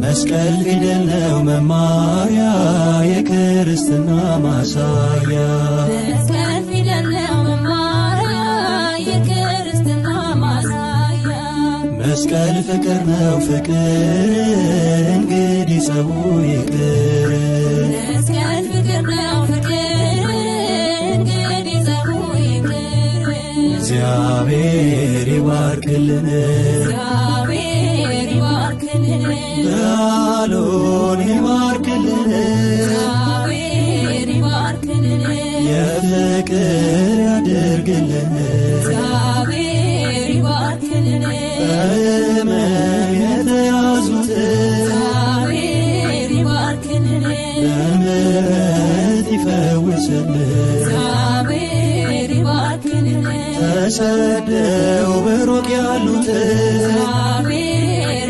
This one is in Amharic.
መስቀል ፊደል ነው መማሪያ የክርስትና ማሳያ መስቀል ፊደል ነው መማሪያ የክርስትና ማሳያ መስቀል ፍቅር ነው ፍቅር እንግዲህ ጸቡ ይቅር መስቀል ፍቅር ነው ፍቅር እንግዲህ ጸቡ ይቅር እግዚአብሔር ይባርክልን እግዚአብሔር ይባርክልን በዓሉን ይባርክልን እግዚአብሔር ይባርክልን የፍቅር ያድርግልን እግዚአብሔር ይባርክልን በሕመም የተያዙት እግዚአብሔር ይባርክልን በምሕረት ይፈውስልን እግዚአብሔር ይባርክልን ተሰደው በሩቅ ያሉት እግዚአብሔር